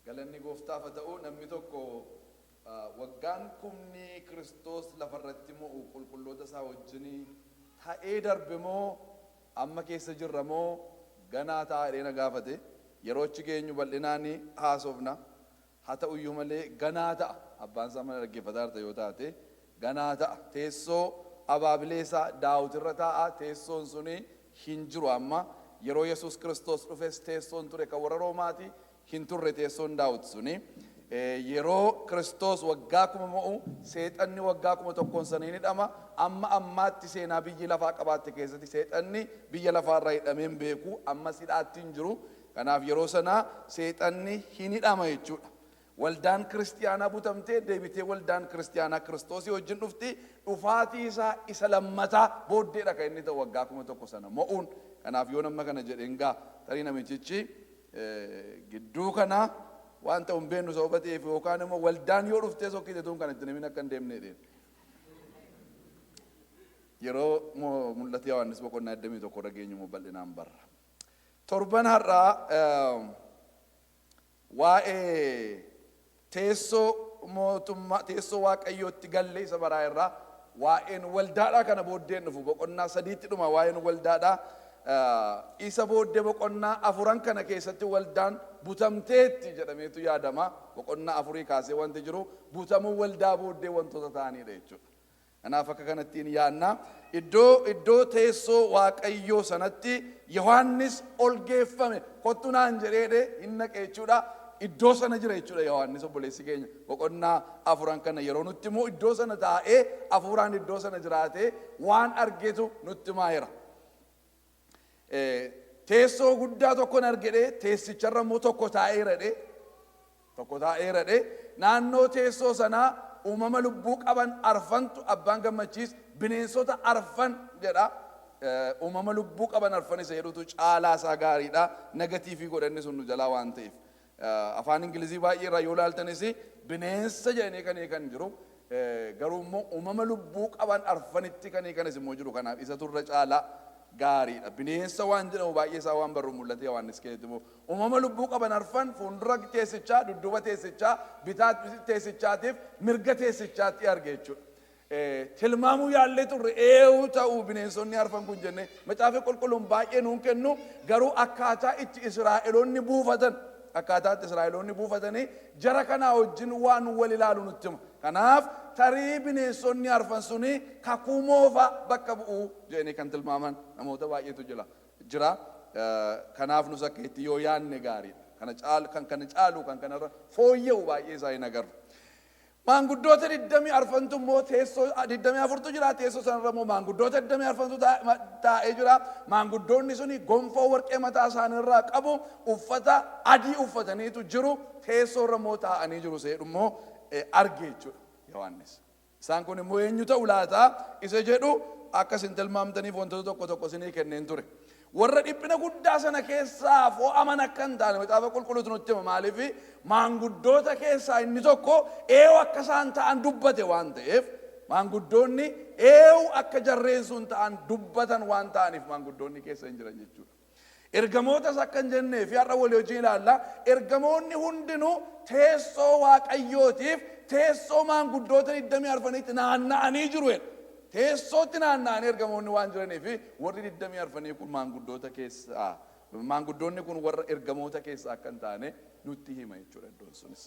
galanni gooftaaf haa ta'u. Namni tokko waggaan kumni Kiristoos lafarratti mo'u qulqulloota isaa wajjin ta'ee darbe moo amma keessa jirra moo ganaa taa'ee na gaafate. Yeroo achi geenyu bal'inaan haasofna. Haa ta'u iyyuu malee ganaa ta'a. Abbaan isaa mana dhaggeeffataa jirta yoo taate ganaa ta'a. Teessoo abaabileesaa Daawitirra taa'a. Teessoon suni hin jiru amma. Yeroo Yesuus Kiristoos dhufes teessoon ture kan warra Roomaati hin turre teessoon Daawit suni. Yeroo Kiristoos waggaa kuma mo'u seexanni waggaa kuma tokkoon sana hin hidhama. Amma ammaatti seenaa biyyi lafaa qabaatte keessatti seexanni biyya lafaarraa hidhamee hin beeku. Ammas hidhaatti hin jiru. Kanaaf yeroo sanaa seexanni hin hidhama jechuudha. Waldaan kiristiyaanaa butamtee deebitee waldaan kiristiyaanaa Kiristoosii wajjin dhufti. Dhufaatii isaa isa lammataa booddeedha kan inni ta'u waggaa kuma tokko sana mo'uun. Kanaaf yoo nama kana jedheen gaa tarii namichichi gidduu kana waan ta'u hin beeknu sababa ta'eef yookaan immoo waldaan yoo dhuftee sokkite tuun kan itti namni akka hin deemneedha. Yeroo mul'ata Yohaannis boqonnaa 21 irra geenyu immoo bal'inaan barra. Torban har'aa waa'ee teessoo mootummaa teessoo waaqayyootti galle isa baraa irraa waa'een waldaadhaa kana booddeen dhufu boqonnaa 3tti dhuma waa'een waldaadhaa isa booddee boqonnaa 4 kana keessatti waldaan butamteetti jedhameetu yaadama. Boqonnaa 4 kaasee wanti jiru butamuu waldaa booddee wantoota ta'aniidha jechuudha. Kanaaf akka kanattiin yaadna. Iddoo teessoo waaqayyoo sanatti Yohaannis ol geeffame kottu naan jedheedhe hin naqe jechuudha. Iddoo sana jira jechuudha Yohaannis obboleessi keenya. Boqonnaa 4 kana yeroo nutti immoo iddoo sana taa'ee hafuuraan iddoo sana jiraatee waan argetu nutti maayira. Teessoo guddaa tokkon argedhe teessicharra immoo tokko taa'eeradhe naannoo teessoo sanaa uumama lubbuu qaban arfantu abbaan gammachiis bineensota arfan jedha. Uumama lubbuu qaban arfan isa jedhutu caalaa isaa gaariidha. Negatiivii godhanni sun nu jalaa waan ta'eef. Afaan Ingilizii baay'ee irraa yoo ilaaltanis bineensa jedhanii kan jiru. Garuu immoo uumama lubbuu qaban arfanitti kanis immoo jiru. Kanaaf isa turre caalaa gaariidha. Bineensa waan jedhamu baay'ee isaa waan barru mul'ate Yohaannis keessatti immoo uumama lubbuu qaban arfan fuuldura teessichaa dudduuba teessichaa bitaa teessichaatiif mirga teessichaatti arge jechuudha. Tilmaamuu yaallee turre eewu ta'uu bineensonni arfan kun jenne macaafa qulqulluun baay'ee nuun kennu garuu akkaataa itti Israa'eloonni buufatanii jara kanaa wajjin waan wal ilaalu nutti hima. Kanaaf tarii bineensonni arfan suni kakuu moofaa bakka bu'uu jedhanii kan tilmaaman namoota baay'eetu jira. Kanaaf nus akka itti yoo yaadne gaariidha. Kan kana caalu kan kanarra fooyya'u baay'ee isaa hin agarru. Maanguddoota 24tu immoo teessoo 24tu jira. Teessoo sanarra immoo maanguddoota 24tu taa'ee jira. Maanguddoonni suni gonfoo warqee mataa isaaniirraa qabu uffata adii uffataniitu jiru. Teessoo irra immoo taa'anii jiru seedhu immoo arge jechuudha Yohaannis. Isaan kun immoo eenyu ta'u laata isa jedhu akka isin tilmaamtaniif wantoota tokko isinii kenneen ture. Warra dhiphina guddaa sana keessaa fo'aman akka hin taane macaafa qulqulluutu nutti hima. Maaliif maanguddoota keessaa inni tokko eewu akka isaan ta'an dubbate waan ta'eef maanguddoonni eewu akka jarreen sun ta'an dubbatan waan ta'aniif maanguddoonni keessa hin jiran jechuudha. Ergamootas akka hin jennee fi har'a walii wajjin ilaalla. Ergamoonni hundinuu teessoo waaqayyootiif teessoo maanguddoota 24tti naanna'anii jiru. Teessootti naanna'anii ergamoonni waan jiraniif warri 24 kun maanguddoonni kun warra ergamoota keessaa akka hin taane nutti hima jechuudha iddoon sunis.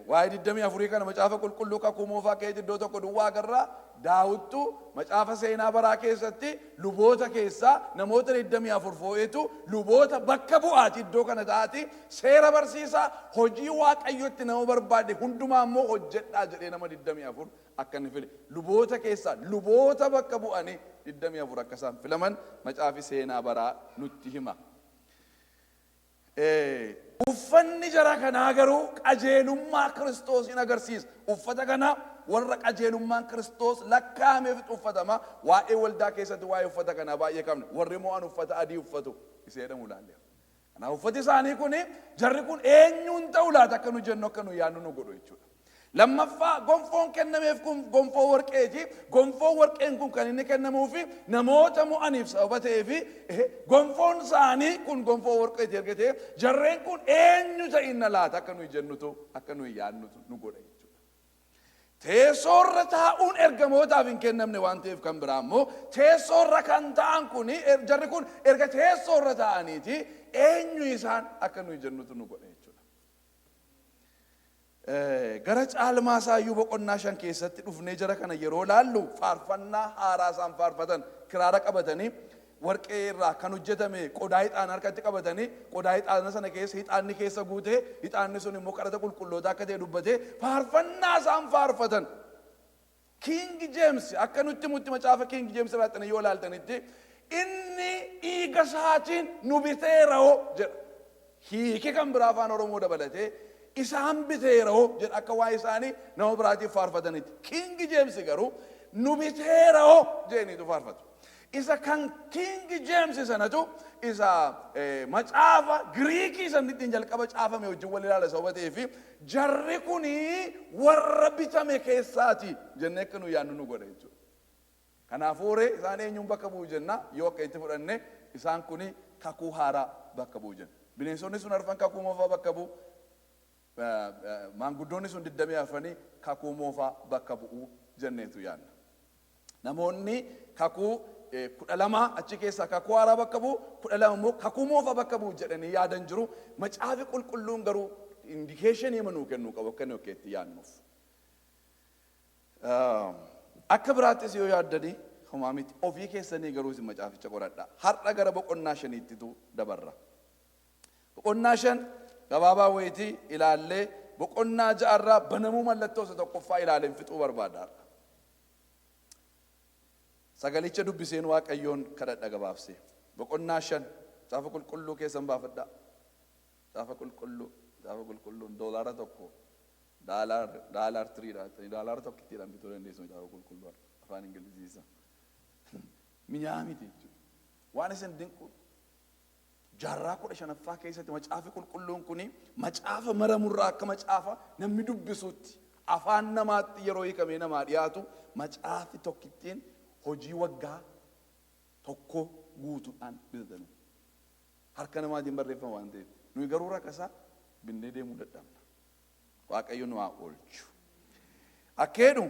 Waa'ee 24 kana macaafa qulqulluu kakuu moofaa keessatti iddoo tokko duwwaa agarra. Daawittu macaafa seenaa baraa keessatti luboota keessaa namoota 24 foo'eetu luboota bakka bu'aati iddoo kana ta'ati seera barsiisaa hojii waaqayyotti nama barbaade hundumaa immoo hojjedhaa jedhee nama 24 akka inni file. Luboota keessaa luboota bakka bu'anii 24 akka isaan filaman macaafi seenaa baraa nutti hima. Uffanni jara kanaa garuu qajeelummaa Kiristoosin agarsiisa. Uffata kana warra qajeelummaan Kiristoos lakkaa'ameef uffatama. Waa'ee waldaa keessatti waa'ee uffata kanaa baay'ee qabna. Warri mo'an uffata adii uffatu iseedhamu ilaalleera. Kanaaf uffati isaanii kun jarri kun eenyuun ta'u laata akka nu jennu akka nu yaadnu nu godhu jechuudha. Lammaffaa gonfoon kennameef kun gonfoo warqeeti. Gonfoo warqeen kun kan inni kennamuufi namoota mo'aniif sababa ta'eefi gonfoon isaanii kun gonfoo warqeeti erga ta'e jarreen kun eenyu ta'inna laata akka nuyi jennutu akka nuyi yaadnutu nu godha jechuudha. Teessoorra taa'uun ergamootaaf hin kennamne waan ta'eef kan biraa immoo teessoorra kan ta'an kuni jarri kun erga teessoorra ta'aniiti eenyu isaan akka nuyi jennutu nu godha. Gara caalmaa isaayyuu boqonnaa 5 keessatti dhufnee jara kana yeroo laallu faarfannaa haaraa isaan faarfatan kiraara qabatanii warqee irraa kan hojjetame qodaa ixaana harkatti qabatanii qodaa ixaana sana keessa ixaanni keessa guutee ixaanni sun immoo kadhata qulqullootaa akka ta'e dubbatee faarfannaa isaan faarfatan. King James akka nutti mutti macaafa King James irraa yoo laaltanitti inni dhiiga isaatiin nu biteera'oo jedha. Hiiki kan biraa afaan Oromoo dabalatee isaan biteera'oo jedha akka waa'ee isaanii nama biraatiif faarfatanitti. King James garuu nu biteera'oo jedhaniitu faarfatu. Isa kan King James sanatu isa macaafa Giriikii san ittiin jalqaba caafame wajjin wal ilaala sababa ta'eefi jarri kuni warra bitame keessaati jennee akka nu yaadnu nu godha jechuudha. Kanaafuu hooree isaan eenyuun bakka bu'u jenna yoo akka itti fudhanne isaan kuni kakuu haaraa bakka bu'u jenna. Bineensonni sun arfan kakuu moofaa bakka bu'u. Maanguddoonni sun 24 kakuu moofaa bakka bu'u jenneetu yaadna. Namoonni kakuu 12 achi keessaa kakuu haaraa bakka bu'u 12 immoo kakuu moofaa bakka bu'u jedhanii yaadan jiru. Macaafi qulqulluun garuu indikeeshinii manuu kennuu qabu akka inni itti yaadnuuf. Akka biraattis yoo yaaddanii homaa miti ofii keessanii garuu isin macaaficha qoradhaa. Har'a gara boqonnaa 5ttitu dabarra. Boqonnaa 5 gabaabaa wayitii ilaallee boqonnaa 6 irraa banamuu mallattoo isa tokkoffaa ilaaleen fixuu barbaada. Sagalicha dubbiseen Waaqayyoon kadhadha gabaabsee. Boqonnaa 5 macaafa qulqulluu keessan baafadhaa. Macaafa qulqulluun doolaara tokko daalar 3 daalara tokkittiidhaan bituu dandeessu macaafa qulqulluu afaan Ingiliziisa. Minyaa miti jechuudha. Waan isin dinqu jaarraa 15ffaa keessatti macaafi qulqulluun kuni macaafa maramurraa akka macaafa namni dubbisuutti afaan namaatti yeroo hiikamee namaa dhiyaatu macaafi tokkittiin hojii waggaa tokko guutuudhaan bitatame. Harka namaatiin barreeffama waan ta'eef nuyi garuu rakkasaa binnee deemuu dadhabna. Waaqayyo nu haa oolchu. Akkeedhu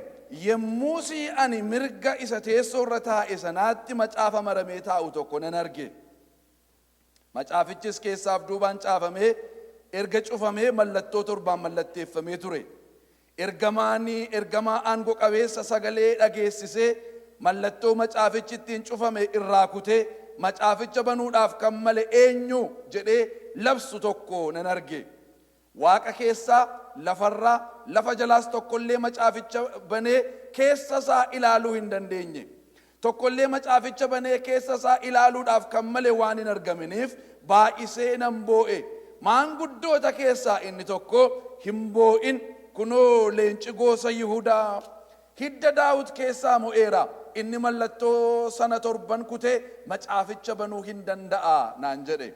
yemmuusi ani mirga isa teessoo irra taa'e sanaatti macaafa maramee taa'u tokko nan arge. Macaafichis keessaaf duubaan caafamee erga cufamee mallattoo 7 mallatteeffamee ture. Ergamaa aangoo qabeessa sagalee dhageessisee mallattoo macaafichi ittiin cufame irraa kutee macaaficha banuudhaaf kan male eenyu jedhee labsu tokko nan arge. Waaqa keessaa lafarraa lafa jalaas tokkollee macaaficha banee keessa isaa ilaaluu hin dandeenye. Tokkollee macaaficha banee keessa isaa ilaaluudhaaf kan male waan hin argaminiif baay'isee nan boo'e. Maanguddoota keessaa inni tokko hin boo'in kunoo leenci gosa Yihudaa hidda Daawit keessaa mo'eera. Inni mallattoo sana 7 kutee macaaficha banuu hin danda'a naan jedhe.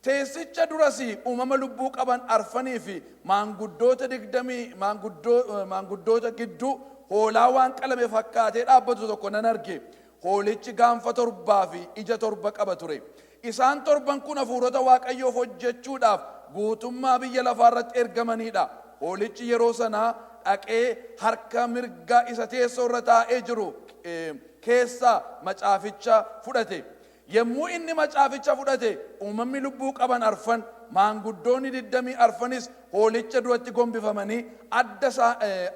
Teessicha durasi uumama lubbuu qaban arfanii fi maanguddoota 20 maanguddoota gidduu hoolaa waan qalame fakkaatee dhaabbatu tokko nan arge. Hoolichi gaanfa 7 fi ija 7 qaba ture. Isaan 7 kun hafuurota Waaqayyoof hojjechuudhaaf guutummaa biyya lafaa irratti ergamanidha. Hoolichi yeroo sanaa dhaqee harka mirga isa teessoo irra taa'ee jiru keessa macaaficha fudhate. Yemmuu inni macaaficha fudhate uumamni lubbuu qaban arfan maanguddoonni 20 arfanis hoolicha duratti gombifamanii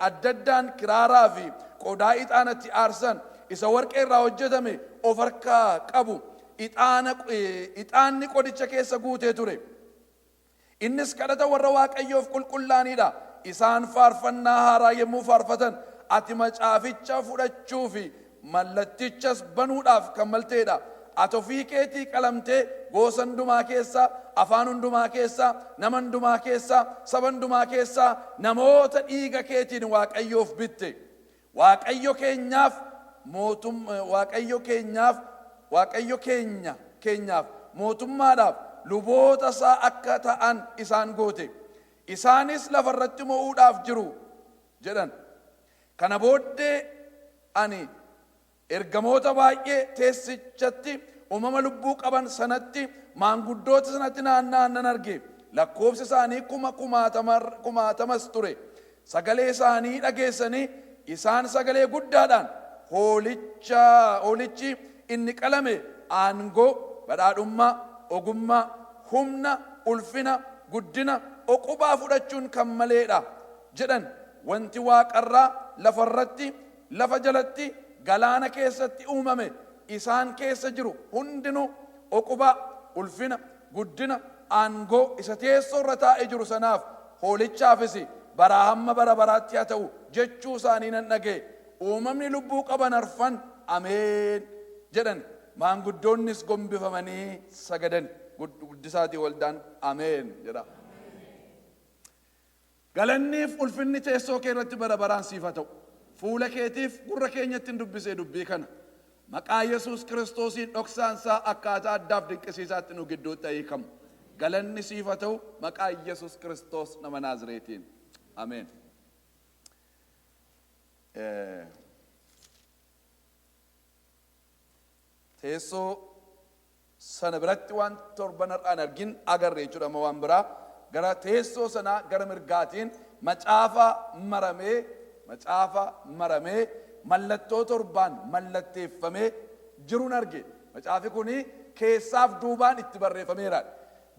addaddaan kiraaraa fi qodaa ixaanatti aarsan isa warqee irraa hojjetame of harkaa qabu ixaanni qodicha keessa guutee ture. Innis kadhata warra Waaqayyoof qulqullaanidha. Isaan faarfannaa haaraa yemmuu faarfatan ati macaaficha fudhachuu fi mallattichas banuudhaaf kan malteedha. Ati ofii keetii qalamtee gosa hundumaa keessaa, afaan hundumaa keessaa, nama hundumaa keessaa, saba hundumaa keessaa namoota dhiiga keetiin Waaqayyoof bitte. Waaqayyo keenyaaf mootummaadhaaf luboota isaa akka ta'an isaan goote. Isaanis lafarratti mo'uudhaaf jiru. jedhan. Kana booddee ani ergamoota baay'ee teessichatti uumama lubbuu qaban sanatti maanguddoota sanatti naanna'an arge. Lakkoofsi isaanii kumaatamas ture. Sagalee isaanii dhageessanii isaan sagalee guddaadhaan hoolichi inni qalame aangoo, badhaadhummaa, ogummaa, humna, ulfina, guddina, oqubaa fudhachuun kan maleedha jedhan. Wanti waaqarraa lafarratti, lafa jalatti, galaana keessatti uumame isaan keessa jiru hundinuu oqubaa, ulfina, guddina, aangoo isa teessoo irra taa'ee jiru sanaaf hoolichaafis baraa hamma bara baraatti haa ta'u jechuu isaanii nan dhaga'e. Uumamni lubbuu qaban arfan ameen jedhan. Maanguddoonnis gombifamanii sagadan. Guddisaatii waldaan ameen jedha. Galanniif ulfinni teessoo kee irratti bara baraan siif haa ta'u. Fuula keetiif gurra keenyatti dubbisee dubbii kana. Maqaa Yesuus Kiristoosiin dhoksaan isaa akkaataa addaaf dinqisiisaatti nu gidduutti hiikamu. Galanni siif haa ta'u maqaa Yesuus Kiristoos nama Naazreetiin. Ameen. Teessoo sana biratti waan torban har'aan argin agarre jechuudha. Waan biraa gara teessoo sanaa gara mirgaatiin macaafa maramee mallattoo torbaan mallatteeffamee jiruun arge. Macaafi kuni keessaaf duubaan itti barreeffameera.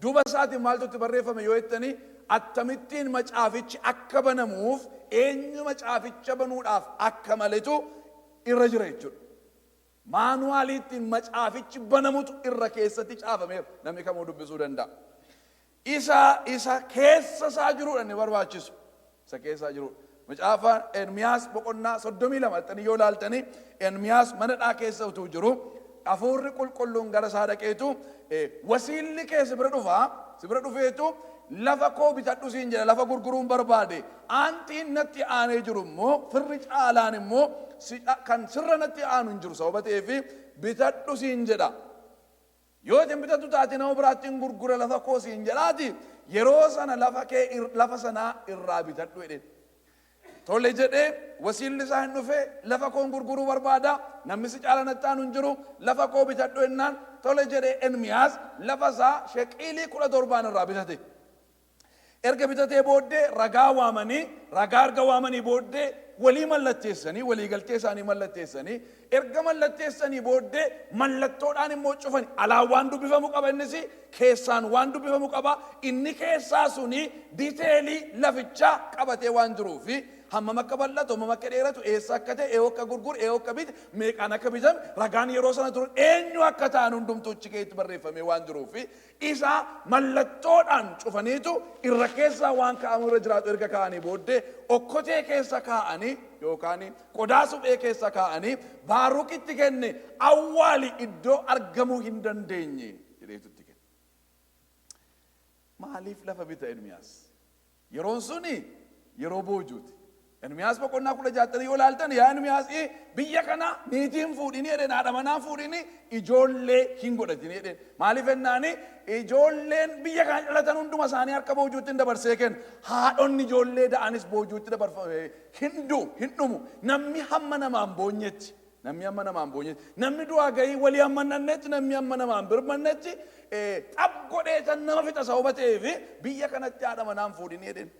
Duuba isaatiin maaltu itti barreeffame yoo jettanii akkamittiin macaafichi akka banamuuf eenyu macaaficha banuudhaaf akka maletu irra jira jechuudha. Maanuwaaliittiin macaafichi banamutu irra keessatti caafameera. Namni kamuu dubbisuu danda'a. Isa keessa isaa jiruudha inni barbaachisu. Isa keessa jiruudha. Macaafa Ermiyaas boqonnaa 32 yoo ilaaltanii Ermiyaas manadhaa keessa utuu jiru hafuurri qulqulluun gara isaa dhaqeetu wasiilli kee si bira dhufeetu lafa koo bitadhu siin jedha. Lafa gurguruun barbaade aantiin natti aanee jiru immoo firri caalaan immoo kan sirra natti aanu hin jiru sababa ta'eef bitadhu siin jedha. Yoo isin bitatu taate nama biraattiin gurgura lafa koo siin jedhaati yeroo sana lafa sanaa irraa bitadhu jedheen. Tole jedhee wasiilli isaa hin dhufe lafa koon gurguruu barbaada namni si caala natti aanu hin jiru lafa koo bitadhu jennaan tole jedhee Ermiyaas lafa isaa sheqiilii 17 irraa bitate. Erga bitatee booddee ragaa erga waamanii booddee walii mallatteessanii walii galtee isaanii mallatteessanii erga mallatteessanii booddee mallattoodhaan immoo cufani. Alaan waan dubbifamu qaba innis keessaan waan dubbifamu qaba. Inni keessaa suni diiteelii lafichaa qabatee waan jiruufi hammam akka bal'atu hammam akka dheeratu eessa akka ta'e eewu akka gurguru eewu akka bite meeqaan akka bitame ragaan yeroo sana ture eenyu akka ta'an hundumtuu achi keessatti barreeffamee waan jiruufi isa mallattoodhaan cufaniitu irra keessaa waan kaa'amu irra jiraatu erga kaa'anii booddee okkotee keessa kaa'anii yookaan qodaa suphee keessa kaa'anii Baarukitti kenne awwaali iddoo argamuu hin dandeenye jedheetutti kenne. Maaliif lafa bita Ermiyaas? Yeroon suni yeroo boojuuti. Ermiyaas boqonnaa 16 yoo ilaaltan yaa Ermiyaas biyya kana niitiin fuudhini jedheen haadha manaa fuudhini ijoollee hin godhatini jedheen. Maaliif jennaani ijoolleen biyya kana dhalatan hunduma isaanii harka boojuutti dabarsee kenna. Haadhonni ijoollee da'anis boojuutti dabarfame hin dhumu. Namni hamma namaan boonyetti. Namni du'aa gahii walii hamma nannetti namni hamma namaan birmannetti xab godhee san nama fixa sababa ta'eef biyya kanatti haadha manaan fuudhini jedheen.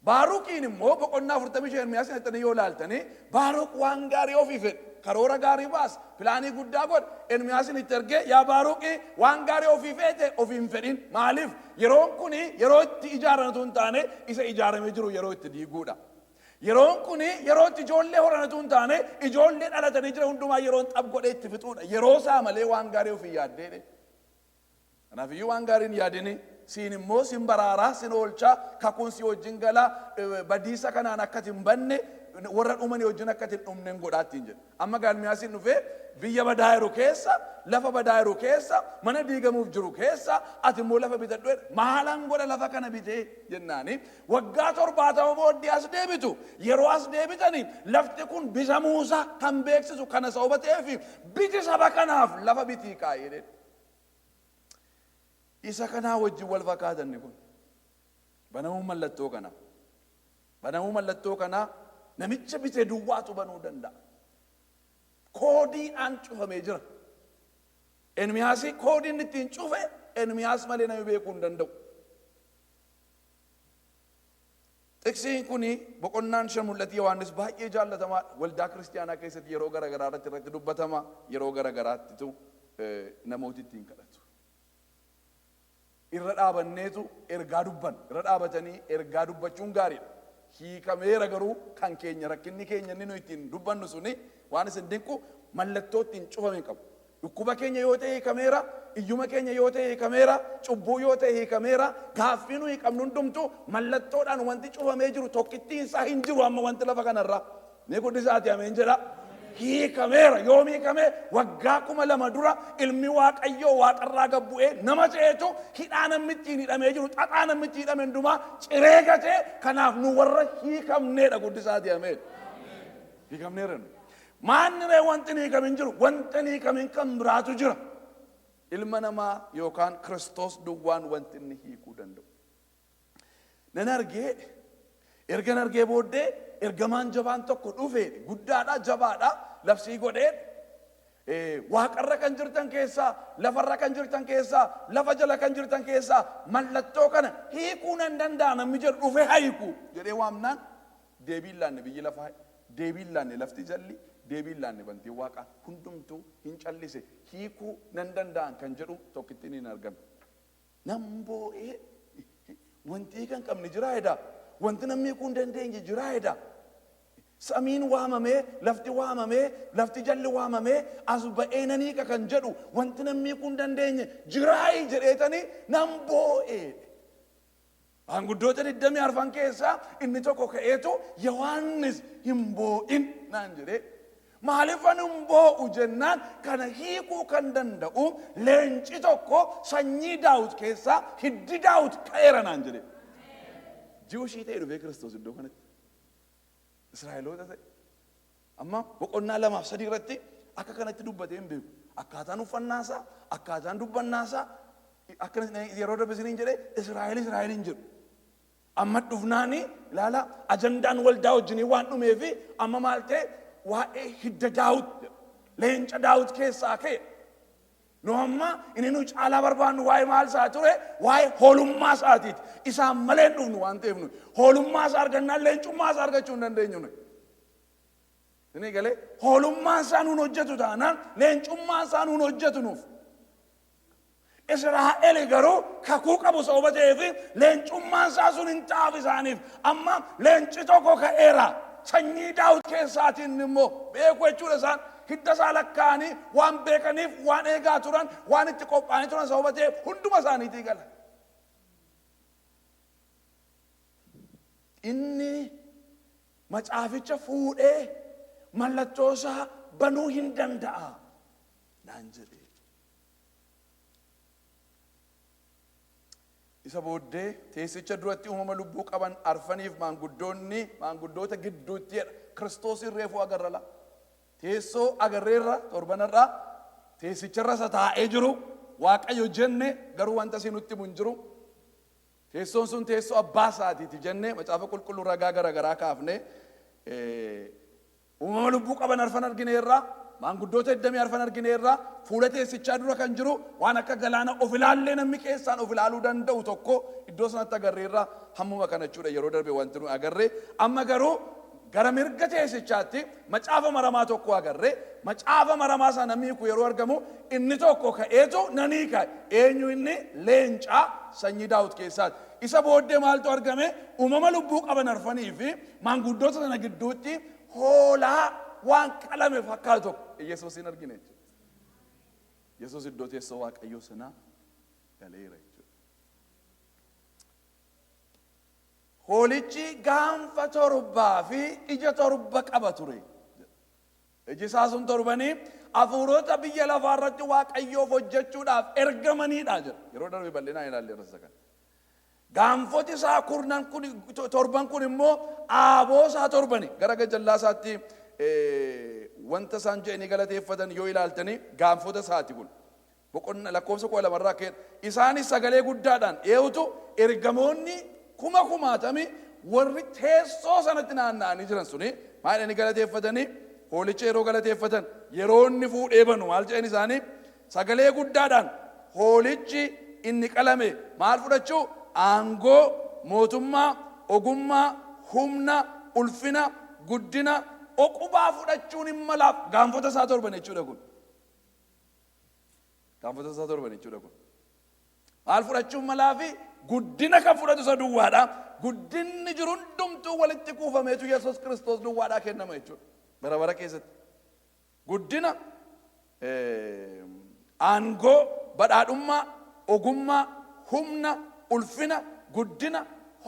Baarukiin immoo boqonnaa 45 Ermiyaas jettanii yoo ilaaltanii Baaruk waan gaarii ofii fedhe karoora gaarii baas pilaanii guddaa godhe Ermiyaasin itti ergee yaa Baaruki waan gaarii ofii feete ofii hin fedhin. Maaliif yeroon kuni yeroo itti ijaarratu hin taane isa ijaaramee jiru yeroo itti diiguudha. Yeroon kuni yeroo itti ijoollee horanatu hin taane ijoollee dhalatanii jira hundumaa yeroon xab godhee itti fixuudha. Yeroo isaa malee waan gaarii ofii yaaddeedhe. Kanaafiyyuu waan gaariin yaadini siin immoo sin baraaraa sin oolchaa kakuun si wajjin galaa badiisa kanaan akkati hin banne warra dhumanii wajjin akkati hin dhumne godhaattiin jedhe. Amma Ermiyaasiin dhufee biyya badaa'iru keessa lafa badaa'iru keessa mana diigamuuf jiru keessa ati immoo lafa bitadhu maalan godha lafa kana bitee jennaani waggaa 70 booddee as deebitu yeroo as deebitanii lafti kun bisamuusa kan beeksisu kana sababa ta'eef biti saba kanaaf lafa bitii kaa'ee isa kanaa wajjin wal fakkaatan kun banamuun mallattoo kana Banamuu mallattoo kana namicha bitee duwwaatu banuu danda'a. Koodiidhaan cufamee jira. Ermiyaasii koodiin ittiin cufe Ermiyaas malee namni beekuu hin danda'u. Xiksiin kuni boqonnaan 5 mul'ata Yohaannis baay'ee jaallatamaa waldaa kiristaanaa keessatti yeroo garaagaraa irratti dubbatama. Yeroo garaagaraattitu namooti ittiin kadhatu. Irra dhaabanneetu ergaa dubban. Irra dhaabatanii ergaa dubbachuun gaariidha. Hiikameera garuu kan keenya rakkinni keenya inni nuyi ittiin dubbannu suni waan isin dinqu mallattoo ittiin cufame qabu. Dhukkuba keenya yoo ta'e hiikameera, iyyuma keenya yoo ta'e hiikameera, cubbuu yoo ta'e hiikameera, gaaffii nuyi qabnu hundumtu mallattoodhaan wanti cufamee jiru tokkittiin isaa hin jiru amma wanti lafa kanarra. Mee guddisaati ameen jedha. Hiikameera yoom hiikame waggaa 2000 dura ilmi Waaqayyoo waaqarraa gabbu'ee nama ceetu hidhaa namni ittiin hidhamee jiru xaxaa namni ittiin hidhame hundumaa ciree gatee kanaaf nu warra hiikamneedha guddisaati ameen. Hiikamneera nu. Maanniree wanti hiikamin jiru wanti hiikamin kan biraatu jira. Ilma namaa yookaan Kiristoos duwwaan wanti inni hiikuu danda'u. Nan argee ergan argee booddee ergamaan jabaan tokko dhufe guddaadha jabaadha labsii godhee waaqarra kan jirtan keessaa lafarra kan jirtan keessaa lafa jala kan jirtan keessaa mallattoo kana hiikuu nan danda'a namni jedhu dhufe hiiku jedhee waamnaan deebiin laanne biyyi lafaa deebiin laanne lafti jalli deebiin laanne bantii waaqa hundumtuu hin callise hiikuu nan danda'an kan jedhu tokkittiin hin argamne. Nam boo'ee wanti kan qabne jira jedha. Wanti namni kun dandeenye jira jedha. Samiin waamamee, lafti jalli waamamee, as ba'ee nanii kan jedhu wanti namni kun dandeenye jira jedheetanii nan boo'ee. Maanguddoota 24 keessaa inni tokko ka'eetu Yohaannis hin boo'in naan jedhee. Maaliifan hin boo'u jennaan kana hiikuu kan danda'u leenci tokko sanyii Daawit keessaa hiddi Daawit ka'eera naan jedhee. Jiwushii ta'e dhufee Kiristoos iddoo kanatti. Israa'eloota ta'e. Amma boqonnaa 2-3 irratti akka kanatti dubbatee hin beeku. Akkaataan uffannaasaa, akkaataan dubbannaasaa, akka yeroo darbe isiniin jedhee Israa'eliin jedhu. Amma dhufnaanii ilaala ajandaan waldaa wajjinii waan dhumeefi amma maal ta'e waa'ee hidda Daawit leenca Daawit keessaa ka'e. No amma inni nu caalaa barbaannu waa'ee maal isaa ture waa'ee hoolummaa isaatiiti. Isaan malee dhufnu waan ta'eef nu hoolummaa isaa argannaan leencummaa isaa argachuu hin dandeenyu nu. Inni galee hoolummaa isaa nuun hojjetu taanaan leencummaa isaa nuun hojjetu nuuf. Israa'el garuu kakuu qabu sababa ta'eef leencummaa isaa sun hin taa'u isaaniif. Amma leenci tokko ka'eera. Sanyii Daawit keessaatiin immoo beeku jechuudha isaan. Hidda isaa lakkaa'anii waan beekaniif waan eegaa turan waan itti qophaa'anii turan sababa ta'eef hunduma isaaniitii gala. Inni macaaficha fuudhee mallattoo isaa banuu hin danda'a naan jedhe. Isa booddee teessicha duratti uumama lubbuu qaban arfaniif maanguddoota gidduutti jedha Kiristoosin reefuu agarrala. Teessoo agarreerra torbanarraa teessicharra isa taa'ee jiru Waaqayyo jenne garuu wanta isin nutti mun jiru. Teessoon sun teessoo abbaa isaatiiti jenne macaafa qulqulluu ragaa garaagaraa kaafne uumama lubbuu qaban arfan argineerra maanguddoota 20 arfan argineerra fuula teessichaa dura kan jiru waan akka galaana of ilaallee namni keessaan of ilaaluu danda'u tokko iddoo sanatti agarreerra hammuma kana jechuudha yeroo darbe wanti nu agarre amma garuu gara mirga teessichaatti macaafa maramaa tokko agarre macaafa maramaa sana namni ku yeroo argamu inni tokko ka'eetu nanii ka'e eenyu inni leencaa sanyii Daawit keessaati. Isa booddee maaltu argame uumama lubbuu qaban arfanii fi maanguddoota sana gidduutti hoolaa waan qalame fakkaatu tokko Yesuusin argine jechuudha. Yesuus iddoo teessoo Waaqayyoo sanaa galeera jechuudha. Hoolichi gaanfa torbaa fi ija torba qaba ture. Iji isaa sun torbanii hafuurota biyya lafaa irratti Waaqayyoof hojjechuudhaaf ergamaniidha jedha. Yeroo darbe bal'inaan ilaalleerra isa kana. Gaanfoti isaa torban kun immoo aaboo isaa torbani gara gajjallaa isaatti wanta isaan jedhanii galateeffatan yoo ilaaltanii gaanfota isaati kun. Boqonna lakkoofsa 2 isaanis sagalee guddaadhaan eewutu ergamoonni 10,000 warri teessoo sanatti naanna'anii jiran suni maal inni galateeffatanii hoolicha yeroo galateeffatan yeroo inni fuudhee banu maal jedhan isaanii sagalee guddaadhaan hoolichi inni qalame maal fudhachuu aangoo mootummaa ogummaa humna ulfina guddina oqubaa fudhachuun hin malaaf gaanfota isaa torban jechuudha kun gaanfota isaa torban jechuudha kun maal fudhachuun malaafi guddina kan fudhatu isa duwwaadha guddinni jiru hundumtuu walitti kuufameetu Yesuus Kiristoos duwwaadhaa kennama jechuudha bara bara keessatti guddina aangoo badhaadhummaa ogummaa humna ulfina guddina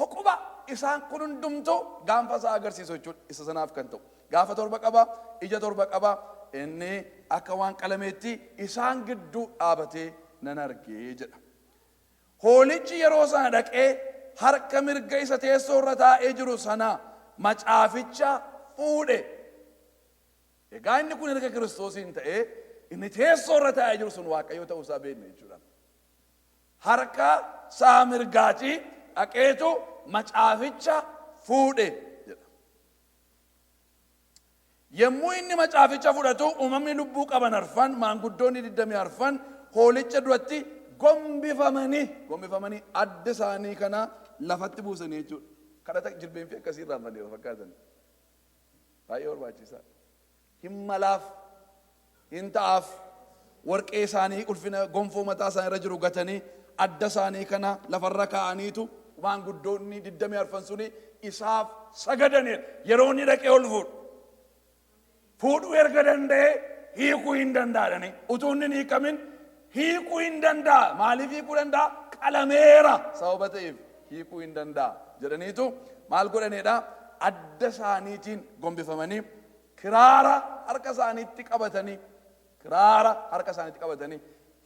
oqubaa isaan kun hundumtuu gaanfa isaa agarsiisu jechuudha isa sanaaf kan ta'u gaafa torba qaba ija torba qaba inni akka waan qalameetti isaan gidduu dhaabatee nan argee jedha hoolichi yeroo sana dhaqee harka mirga isa teessoo irra taa'ee jiru sana macaaficha fuudhe egaa inni kun erga Kiristoosiin ta'ee inni teessoo irra taa'ee jiru sun Waaqayyo ta'uu isaa beekna jechuudha harka isaa mirgaatii dhaqeetu macaaficha fuudhe jedha yommuu inni macaaficha fudhatu uumamni lubbuu qaban arfan maanguddoonni 20 arfan hoolicha duratti gombifamanii adda isaanii kana lafatti buusanii jechuudha kadhata jilbeenfi akkasii irraa malee fakkaatan baay'ee barbaachisaa hin malaaf hin ta'aaf warqee isaanii ulfina gonfoo mataa isaanii irra jiru gatanii adda isaanii kana lafarra kaa'aniitu maanguddoonni 20 arfan suni isaaf sagadaniidha yeroo inni dhaqee ol fuudhuu erga danda'e hiikuu hin danda'ani utuu inni hiikamin hiikuu hin danda'a maaliif hiikuu danda'a qalameera sababa ta'eef hiikuu hin danda'a jedhaniitu maal godhaneedha adda isaaniitiin gombifamanii kiraara harka isaaniitti qabatanii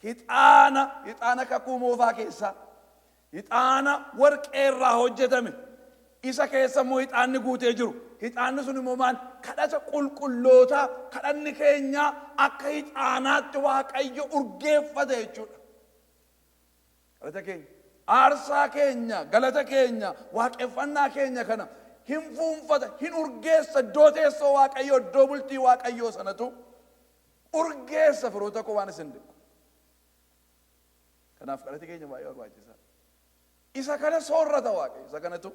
hixaana kakuu moofaa keessa hixaana warqee irraa hojjetame isa keessa immoo hixaanni guutee jiru hixaanni sun immoo maal kadhata qulqulloota kadhanni keenya akka hixaanaatti Waaqayyo urgeeffate jechuudha kadhata keenya aarsaa keenya galata keenya waaqeffannaa keenya kana hin fuunfata hin urgeessa iddoo teessoo Waaqayyo iddoo bultii Waaqayyo sanatu urgeessa firoota koo waan isin dhiqu kanaaf kadhati keenya baay'ee barbaachisaa isa kana soorrata Waaqayyo isa kanatu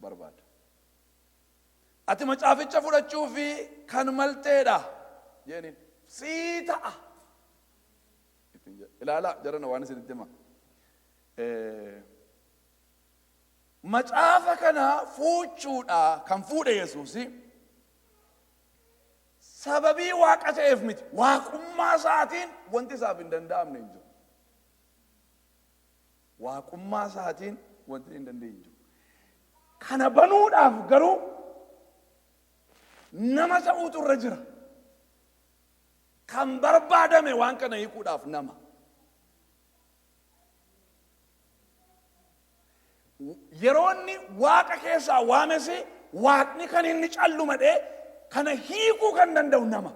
barbaada ati macaaficha fudhachuu fi kan malteedha jeeniin sii ta'a ilaala jarana waan isinitti hima macaafa kana fuuchuudha kan fuudhe Yesuusi sababii waaqa ta'eef miti waaqummaa isaatiin wanti isaaf hin danda'amne hin jiru waaqummaa isaatiin wanti hin danda'e hin jiru kana banuudhaaf garuu nama ta'uutu irra jira kan barbaadame waan kana hiikuudhaaf nama yeroo inni waaqa keessaa waamesi waaqni kan inni callumadhe kana hiikuu kan danda'u nama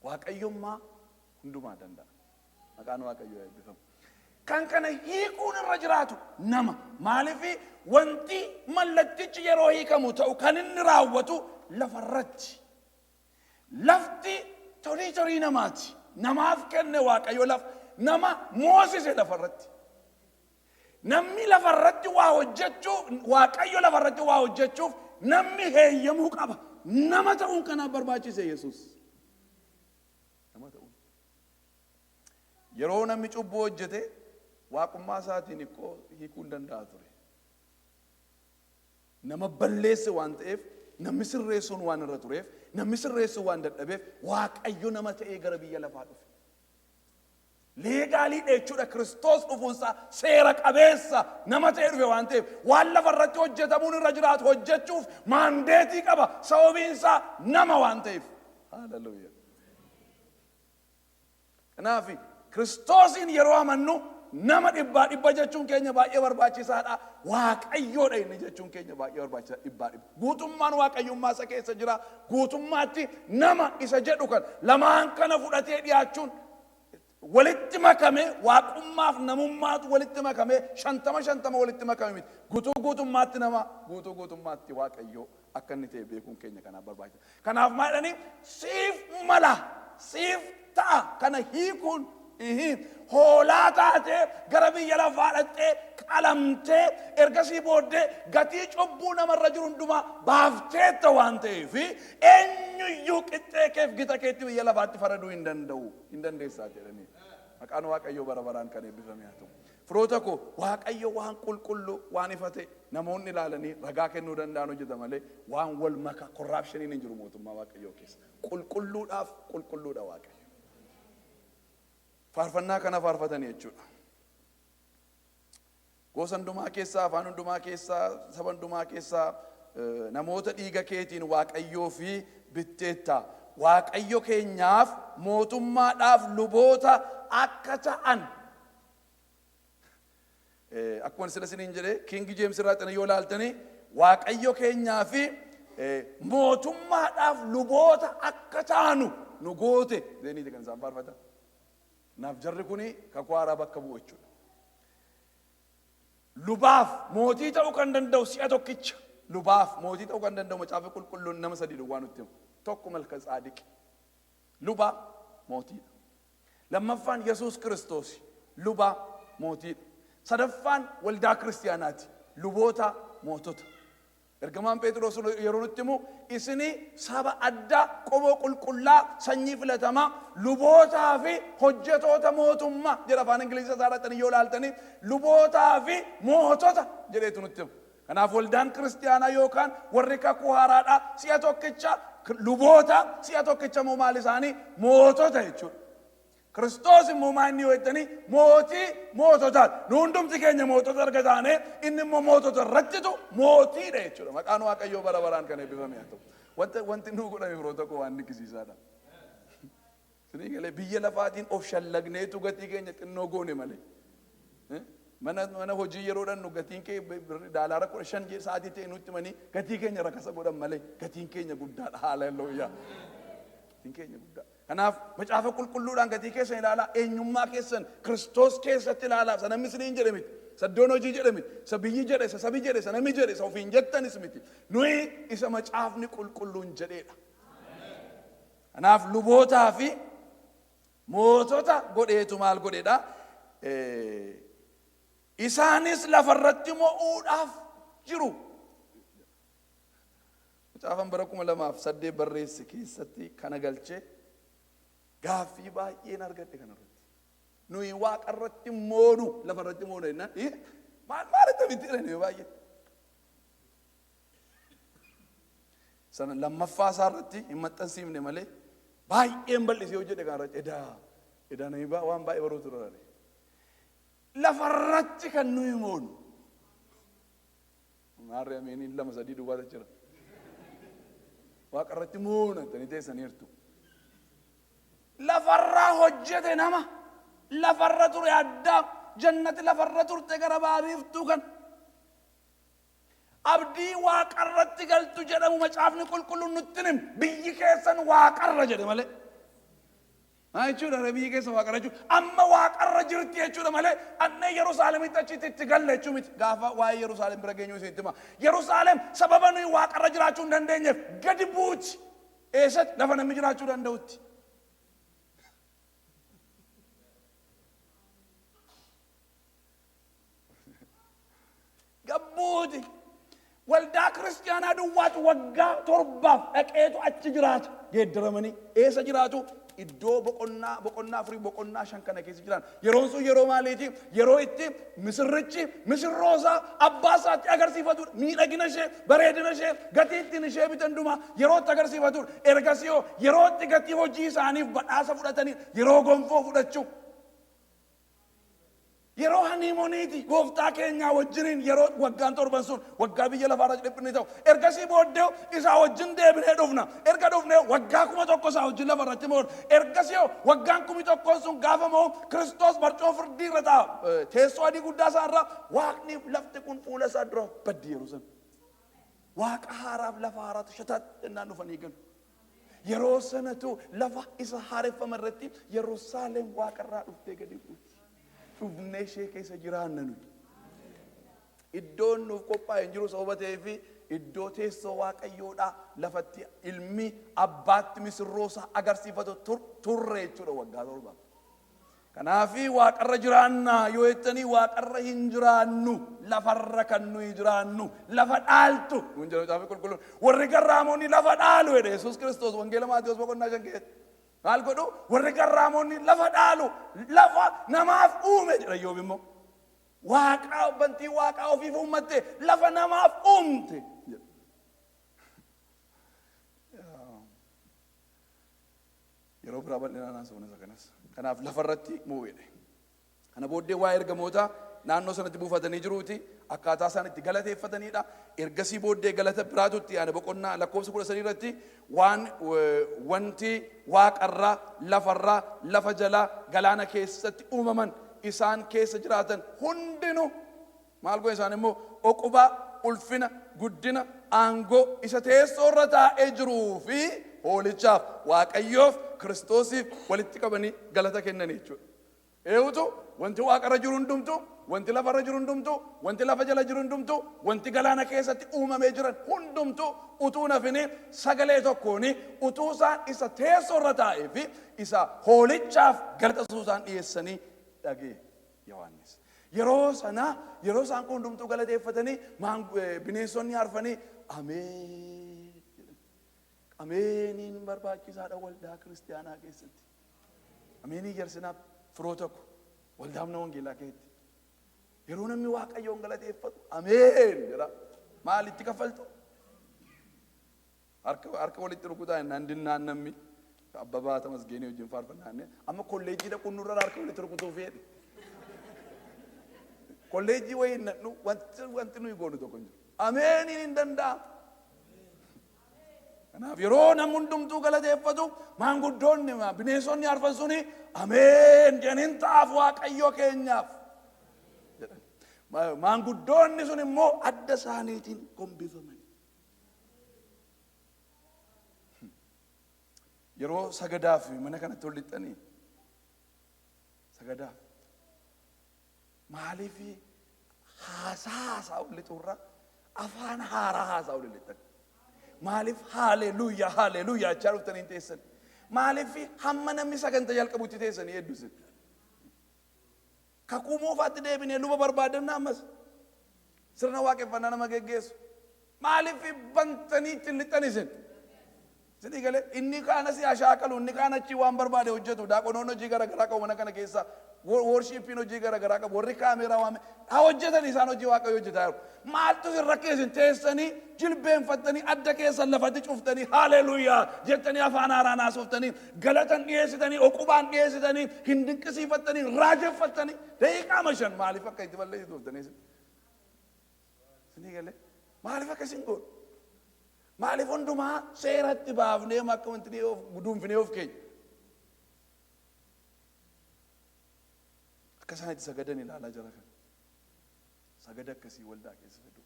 waaqayyummaa hundumaa danda'a maqaan Waaqayyoo eebbifamu kan kana hiikuun irra jiraatu nama maaliif wanti mallattichi yeroo hiikamu ta'u kan inni raawwatu lafarratti lafti torii namaati namaaf kenne Waaqayyo nama moosise lafarratti namni lafarratti waa hojjechuu Waaqayyo lafarratti waa hojjechuuf namni heeyyamuu qaba nama ta'uun kanaaf barbaachise Yesuus nama ta'uun yeroo namni cubbuu hojjete waaqummaa isaatiin hiikuu hin danda'a ture nama balleesse waan ta'eef namni sirreessuun waan irra tureef namni sirreessuu waan dadhabeef Waaqayyo nama ta'ee gara biyya lafaa dhufe leegaalii jechuudha Kiristoos dhufuunsaa seera qabeessa nama ta'ee dhufe waan ta'eef waan lafarratti hojjetamuun irra jiraatu hojjechuuf maandeetii qaba sababiinsaa nama waan ta'eef haleluuyaa kanaaf Kiristoosiin yeroo amannu nama dhibba jechuun keenya baay'ee barbaachisaadha Waaqayyoodha inni jechuun keenya baay'ee barbaachisaa dhibba guutummaan Waaqayyummaa isa keessa jira guutummaatti nama isa jedhu kan lamaan kana fudhatee dhiyaachuun walitti makame waaqummaaf namummaatu walitti makame shantama walitti makame miti guutummaatti nama guutummaatti waaqayyo akka inni ta'e beekuun keenya kanaaf barbaachisa. Kanaaf maadhani siif mala siif ta'a kana hiikuun hoolaa taatee gara biyya lafaa dhattee qalamtee ergasii booddee gatii cubbuu namarra jiru hundumaa baafteetta waan ta'eef eenyuyyuu qixxee keef gita keetti biyya lafaatti faraduu hin dandeessaa jedhanii maqaan waaqayyoo bara baraan kan eebbifame haa ta'u. Firoota koo waaqayyo waan qulqulluu waan ifate namoonni ilaalanii ragaa kennuu danda'an hojjeta malee waan wal maka korraapshiniin hin jiru mootummaa waaqayyoo keessa. Qulqulluudha waaqayyo. Faarfannaa kana faarfatanii jechuudha. Gosa hundumaa keessaa, afaan hundumaa keessaa, saba hundumaa keessaa namoota dhiiga keetiin waaqayyoo fi bitteetta. Waaqayyo keenyaaf mootummaadhaaf luboota akka ta'an. Akkuma sila isiniin jedhe King James irraa yoo ilaaltanii waaqayyo keenyaa fi mootummaadhaaf luboota akka ta'anu nu goote jedhanii kan isaan faarfatan. Naaf jarri kuni kakuu haaraa bakka bu'u jechuudha. Lubaaf mootii ta'uu kan danda'u si'a tokkicha. Lubaaf mootii ta'uu kan danda'u macaafa qulqulluun nama sadii duwwaa nutti himu. Tokko Malka Tsaadiq. Luba mootiidha. Lammaffaan Yesuus Kiristoos luba mootiidha. Sadaffaan waldaa kiristiyaanaati. Luboota mootota. Ergamaan Phexros yeroo nutti himu isini saba addaa qomoo qulqullaa sanyii filatamaa lubootaa fi hojjetoota mootummaa jedha afaan Ingiliziisaa isaarratti yoo ilaaltanii lubootaa fi mootota jedheetu nutti himu. Kanaaf waldaan kiristiyaanaa yookaan warri kakuu haaraadhaa si'a tokkicha luboota si'a tokkicha moo maal isaanii mootota jechuudha. Kiristoos immoo maal yoo jettanii moototaati. Nu hundumti keenya mootota erga taane inni immoo mootota irrattitu mootiidha jechuudha. Maqaan waaqayyoo bara baraan kan eebbifame haa ta'u. Wanti nu godhame firoota koo waan nikkisiisaadha. Sinii galee biyya lafaatiin of shallagneetu gatii keenya xinnoo goone malee. Mana hojii yeroodhaan nu gatiin kee daalaara 15 sa'aatii ta'e nutti manii gatii keenya rakasa godhan malee gatiin keenya guddaadha. Haaleluyyaa. Gatiin keenya guddaa. Kanaaf macaafa qulqulluudhaan gatii keessan ilaalaa eenyummaa keessan Kiristoos keessatti ilaalaa sana namni isiniin jedhe miti saddoon hojii jedhe miti isa biyyi jedhe isa sabi jedhe isa namni jedhe isa ofiin jettanis miti nuyi isa macaafni qulqulluun jedheedha. Kanaaf lubootaa fi mootota godheetu maal godheedha isaanis lafarratti mo'uudhaaf jiru. Macaafan bara 2008 barreesse keessatti kana galchee gaaffii baay'een argadhe kanarratti. Nuyi waaqarratti moonu lafarratti moonu jennaan maalitti miti jedhanii baay'ee. Sana lammaffaa isaarratti hin maxxansiifne malee baay'een bal'isee hojjete kanarratti edaa nami waan baay'ee baruu ture. Lafarratti kan nuyi moonu. Maarree ameenii 2-3 duwwaata jira. Waaqarratti moona tani teessaniirtu. Lafarraa hojjete nama lafarra ture Addaam jannati lafarra turte gara baariiftuu kan abdii waaqarratti galtu jedhamu macaafni qulqulluun nutti himu biyyi keessan waaqarra jedhe malee. Maa jechuudha biyyi keessa waaqarra jechuudha amma waaqarra jirti jechuudha malee annee Yerusaalemitti achitti itti galle jechuu miti. Gaafa waa'ee Yerusaalem bira geenyu isinitti hima. Yerusaalem sababa nuyi waaqarra jiraachuu hin dandeenyeef gadi buuti. Eessatti lafa namni jiraachuu danda'utti. Gabbuuti. Waldaa kiristiyaanaa duwwaatu waggaa 7 dhaqeetu achi jiraatu geeddaramanii eessa jiraatu iddoo boqonnaa 4 boqonnaa 5 kana keessa jiran yeroon sun yeroo maaliiti yeroo itti misirrichi misirroosaa abbaa isaatti agarsiifatu miidhagina ishee bareedina ishee gatii ittiin ishee bitan duma yeroo itti agarsiifatu ergasii yeroo itti gatii hojii isaaniif badhaasa fudhatanii yeroo gonfoo fudhachuu yeroo haniimoniiti gooftaa keenyaa wajjiniin yeroo waggaan 7 sun waggaa biyya lafaarra dhiphinni ta'u ergasii booddee isaa wajjin deebinee dhufna erga dhufnee waggaa 1,000 isaa wajjin lafarratti moon ergasii waggaan 1,000 sun gaafa moo Kiristoos barcuma firdii irra ta'a teessoo adii guddaa isaa irra waaqni lafti kun fuula isaa dura baddi yeroo san waaqa haaraaf lafa haaraatu shataatti ennaan dhufanii galu yeroo sanatu lafa isa haareffame irratti Yerusaalem waaqarraa dhuftee gadi buuti. Dhufnee ishee keessa jiraanna nuti. Iddoon nuuf qophaa'e hin jiru sababa ta'eef iddoo teessoo Waaqayyoodhaa lafatti ilmi abbaatti misirroosaa agarsiifatu turre jechuudha waggaa 7. Kanaafi waaqarra jiraanna yoo jettanii waaqarra hin jiraannu lafarra kan nuyi jiraannu lafa dhaaltu nuun jedhu Kitaabni Qulqulluun warri garraamonni lafa dhaalu jedhe Yesuus Kiristoos wangeela Maatiyos boqonnaa 5 keessatti maal godhu warri garraamonni lafa dhaalu lafa namaaf uume jedha Iyyoob immoo waaqaa bantii waaqaa ofiif uummatte lafa namaaf uumte yeroo biraa bal'inaan haasofna isa kanas. Kanaaf lafarratti muu'edhe. Kana booddee waa ergamoota naannoo sanatti buufatanii jiruuti akkaataa isaan itti galateeffatanidha. Ergasii booddee galata biraatutti yaada boqonnaa lakkoofsa 13 irratti wanti waaqarraa lafarraa lafa jalaa galaana keessatti uumaman isaan keessa jiraatan hundinuu maal godhe isaan immoo oqubaa ulfina guddina aangoo isa teessoo irra taa'ee jiruu fi hoolichaaf Waaqayyoof Kiristoosiif walitti qabanii galata kennanii jechuudha. Eewutu wanti waaqarra jiru hundumtu, wanti lafarra jiru hundumtu, wanti lafa jala jiru hundumtu, wanti galaana keessatti uumamee jiran hundumtu utuu nafini sagalee tokkoon utuu isaan isa teessoo irra taa'ee fi isa hoolichaaf galata isaan dhiyeessanii dhagee Yohaannis. Yeroo isaan kun hundumtuu galateeffatanii bineensonni arfanii ameen. Ameeniin barbaachisaadha waldaa kiristaanaa keessatti. Ameenii jersinaaf firoota ko waldaa humna wangeelaa keessatti. Yeroo namni Waaqayyoon galateeffatu ameen jedha. Maalitti kaffaltu? Harka walitti rukutaa jennaan dinnaan namni Abbabaa Tamasgeenii wajjin faarfannaan amma kolleejjii dhaquun nurra harka walitti rukutuu fedhe. Kolleejjii wayii nadhu wanti nuyi goonu tokko hin jiru. Ameeniin hin danda'amu. Kanaaf yeroo namni hundumtuu galateeffatu maanguddoonni bineensonni arfan suni ameen jedhaniin taaf Waaqayyoo keenyaaf jedhan. Maanguddoonni sun immoo adda isaaniitiin gombifaman. Yeroo sagadaaf mana kanatti ol lixxanii sagadaaf maaliif haasaa ol lixuurra afaan haaraa haasaa ol lixxanii maaliif haleluuyaa haleluuyaa jechaa dhuftanii teessan maaliif hamma namni sagantaa jalqabutti teessanii hedduusin kakuu moofaatti deebinee luba barbaadanna ammas sirna waaqeffannaa nama geggeessu maaliif bantanii ittiin lixxanisin sidii galee inni kaan asii ashaakalu inni kaan achi waan barbaade hojjetu daaqonoon hojii garagaraa qabu mana kana keessa worshiippiin hojii garagaraa qabu warri kaameeraa waame haa hojjetan isaan hojii Waaqayyoo hojjetaa jiru maaltu irra keessin teessanii jilbeenfattanii adda keessan lafatti cuftanii haleluuyaa jettanii afaan haaraan haasoftanii galatan dhiyeessitanii oqubaan dhiyeessitanii hin dinqisiifattanii raajeffattanii daqiiqaa 5 maaliif akka itti balleessitu dhuftanii sidii galee maaliif akka isin godhu maaliif hundumaa seeratti baafnee akka wanti guduunfinee of keenya akka isaan itti sagadan ilaalaa jira kan sagada akkasii waldaa keessa fidu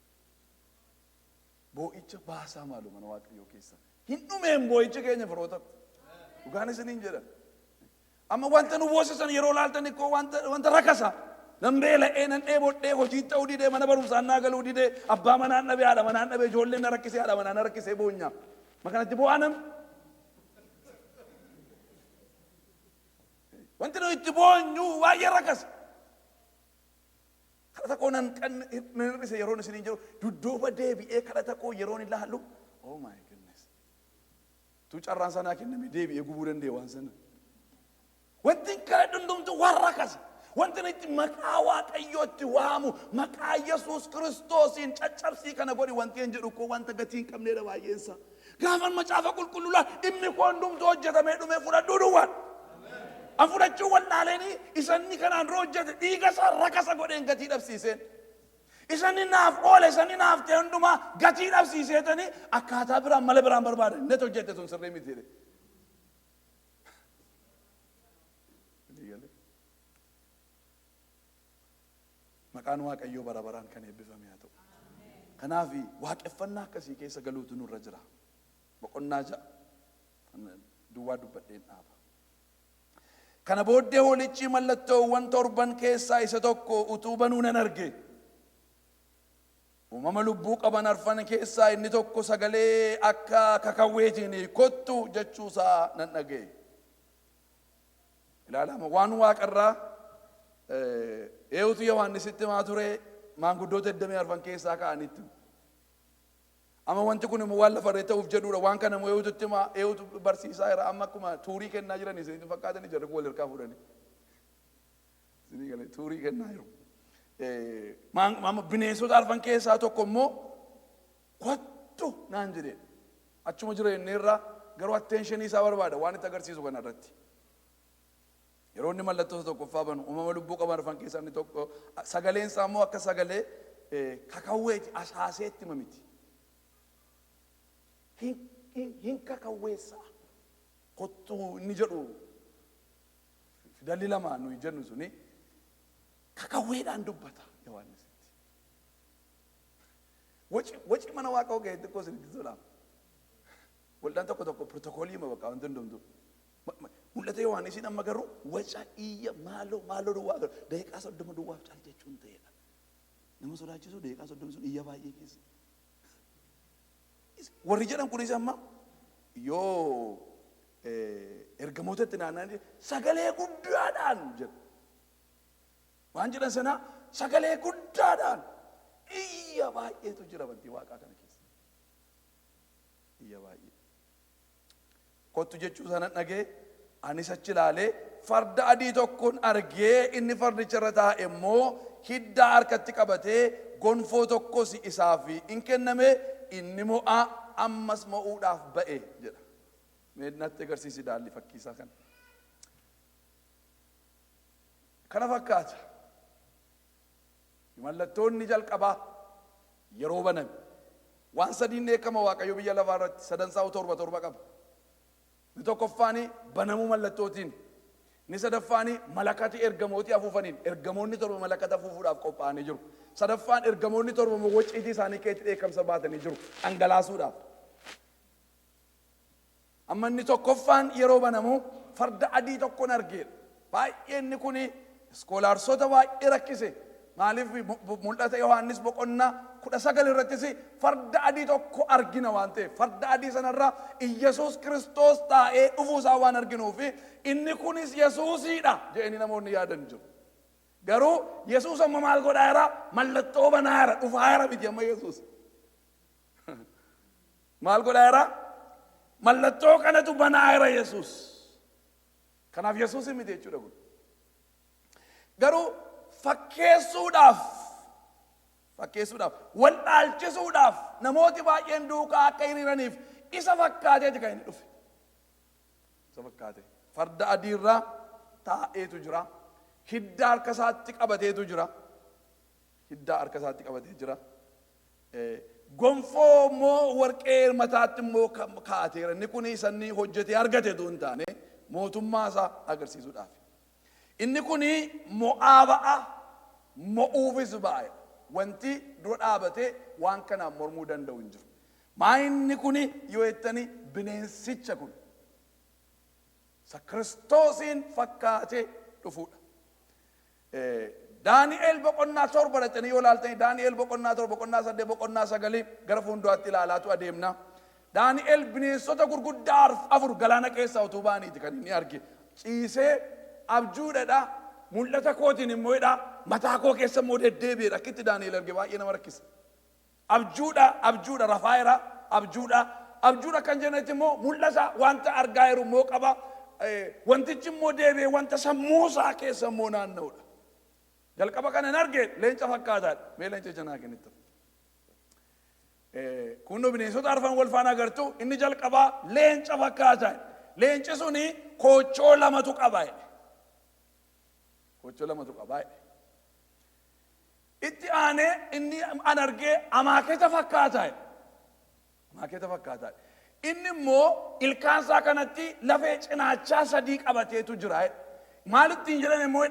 boo'icha baasaa maaloo mana Waaqayyoo keessa hin dhumeen boo'icha keenya firoota dhugaan isiniin jedhan amma wanta nu boosisan yeroo laaltan ikkoo wanta rakasa nan beela'ee nan dheebodhee hojii ta'uu didee mana barumsaan naa galuu didee abbaa manaan dhabee haadha manaan dhabee ijoolleen na rakkisee haadha manaan na rakkisee boonyaa makanatti bu'aa namni wanti nu itti boonyu baay'ee rakkasa kadhata koo nan hir'ise yeroon isiniin jiru dudduuba deebi'ee kadhata koo yeroon ilaalu oh my goodness tu carraan sanaa kenname deebi'ee gubuu danda'e waan sana wanti kana hundumtu waan rakkasa wanti nuti maqaa Waaqayyootti waamu maqaa Yesuus Kiristoosiin caccabsii kana godhi wanti hin jedhu koo wanta gatii hin qabneedha baay'eensa gaafan macaafa qulqulluudhaan dhimmi koo hundumtu hojjetamee dhumee fudhadhuu duwwaan an fudhachuu wallaaleenii isanni kanaan dura hojjete dhiiga isaa rakasa godheen gatii dhabsiiseen isanni naaf oole isanni naaf ta'e hundumaa gatii dhabsiiseetanii akkaataa biraan mala biraan barbaadan net hojjette sun sirrii miti jedhe maqaan Waaqayyoo bara baraan kan eebbifame haa ta'u. Kanaaf waaqeffannaa akkasii keessa galuutu nurra jira. Boqonnaa 6 duwwaa dubbadheen dhaaba. Kana booddee hoolichi mallattoowwan torban keessaa isa tokko utuu banuu nan arge. Uumama lubbuu qaban arfan keessaa inni tokko sagalee akka kakawweetiin kottu jechuusaa nan dhaga'e. Ilaalama waan waaqarraa eewutu Yohaannisitti maa ture maanguddoota 24 keessaa ka'anitti. Amma wanti kun immoo waan lafarree ta'uuf jedhuudha. Waan kana immoo eewutu barsiisaa jira. Amma akkuma tuurii kennaa jiran isinitti fakkaatanii jarri wal hirkaa fuudhanii. Isinii galee tuurii kennaa jiru. Bineensota arfan keessaa tokko immoo kottu naan jedhe. Achuma jireenya irraa garuu attentionii isaa barbaada waan itti agarsiisu kana irratti. Yeroo inni mallattoo tokkoffaa banu uumama lubbuu qaban arfan keessaa inni tokko sagaleen isaa immoo akka sagalee kakawweeti asaaseetti mamiti. Hin kakawweessaa kottu inni jedhu fidalli lamaan nuyi jennu suni kakawweedhaan dubbata Yohaannisitti. Waci mana Waaqaa ga'e xiqqoo isinitti tola. Waldaan tokko pirootokoolii bakka wanti hundumtu. Mul'ata Yohaannisiin amma garuu waca iyya maaloo duwwaa garuu daqiiqaa 30 duwwaaf caal jechuun ta'edha. Nama sodaachisu daqiiqaa 30 sun iyya baay'ee keessa. Warri jedhan kunis amma yoo ergamootatti naanna'anii sagalee guddaadhaan jedhu. Waan jedhan sana sagalee guddaadhaan iyya baay'eetu jira bantii Waaqaa kana keessa. Iyya baay'ee. Kottu jechuu sana dhagee anis achi ilaalee farda adii tokkoon argee inni fardicharra taa'e immoo hiddaa harkatti qabatee gonfoo tokkos isaaf in kenname inni mo'a ammas mo'uudhaaf ba'e jedha. Mee natti agarsiisi daalli fakkiisaa kana. Kana fakkaata. Mallattoonni jalqabaa yeroo baname waan sadiin eekama Waaqayyo biyya lafaa irratti sadansaa torba qaba. Ni tokkoffaani banamuu mallattootiin. Ni sadaffaani malakati ergamootii afuufaniin. Ergamoonni torba malakata afuufuudhaaf qophaa'anii jiru. Sadaffaan ergamoonni torba wacciitii isaanii keetti dheekkamsa baatanii jiru. Dhangalaasuudhaaf. Amma inni tokkoffaan yeroo banamuu farda adii tokkoon argeera. Baay'ee inni kuni iskoolaarsota baay'ee rakkise. Maaliif mul'ata Yohaannis boqonnaa 19 irrattis farda adii tokko argina waan ta'eef farda adii sanarraa Iyyasuus Kiristoos taa'ee dhufuusaa waan arginuufi inni kunis Yesuusiidha jedhanii namoonni yaadan jiru. Garuu Yesuus amma maal godhaa jira? Mallattoo banaa jira. Dhufaa jira miti amma Yesuus. Maal godhaa jira? Mallattoo kanatu banaa jira Yesuus. Kanaaf Yesuus miti jechuudha kun. Garuu fakkeessuudhaaf wal dhaalchisuudhaaf namooti baay'een duukaa akka hiriiraniif isa fakkaateeti kan inni dhufe. Isa fakkaate farda adiirraa taa'eetu jira. Hiddaa harka isaatti qabateetu jira. Gonfoo immoo warqee mataatti immoo kaa'ateera. Inni kun isanni hojjetee argateetu hin taane mootummaa isaa agarsiisuudhaaf. Inni kuni mo'aa ba'a mo'uufis ba'a. Wanti dura dhaabatee waan kanaan mormuu danda'u hin jiru. Inni kuni yoo jettanii bineensicha kun isa Kiristoosiin fakkaatee dhufuudha. Daani'el boqonnaa 7 jettanii yoo ilaaltanii Daani'el boqonnaa 7 boqonnaa 8 boqonnaa 9 gara fuulduraatti ilaalaatu adeemna. Daani'el bineensota gurguddaa 4 galaana keessaa utuu ba'aniiti kan inni arge. Ciisee abjuudhaadha. Mul'ata kootiin immoo mataa koo keessa immoo deddeebi'eedha. Akkitti Daani'el arge baay'ee nama rakkisa. Abjuudha rafaa jira. Abjuudha kan jennetti immoo mul'ata wanta argaa jiru immoo qaba. Wantichi immoo deebi'ee wanta sammuusaa keessa immoo naanna'uudha. Jalqaba kana hin arge leenca fakkaataadha. Mee leenca janaa kennitta. Kunoo bineensota arfan wal faana agartu inni jalqabaa leenca fakkaataadha. Leenci suni koochoo lamatu qaba. Itti aanee inni an argee amaaketa fakkaataadha. Inni immoo ilkaansaa kanatti lafee cinaachaa 3 qabateetu jira. Maal ittiin jedhame immoo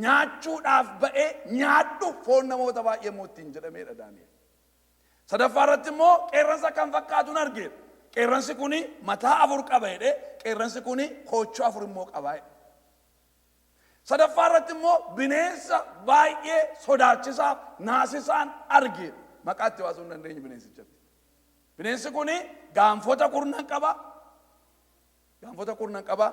nyaachuudhaaf ba'ee nyaadhu foon namoota baay'ee immoo ittiin jedhameedha Daani'el. Sadaffaa irratti immoo qeerransa kan fakkaatuun argeera. Qeerransi kuni mataa afur qaba jedhe, qeerransi kuni koochoo afur immoo qaba. Sadaffaa irratti immoo bineensa baay'ee sodaachisaa naasisaan arge. Maqaatti waasuu hin dandeenye bineensichatti. Bineensi kuni gaanfota kurnan qaba. Gaanfota kurnan qaba.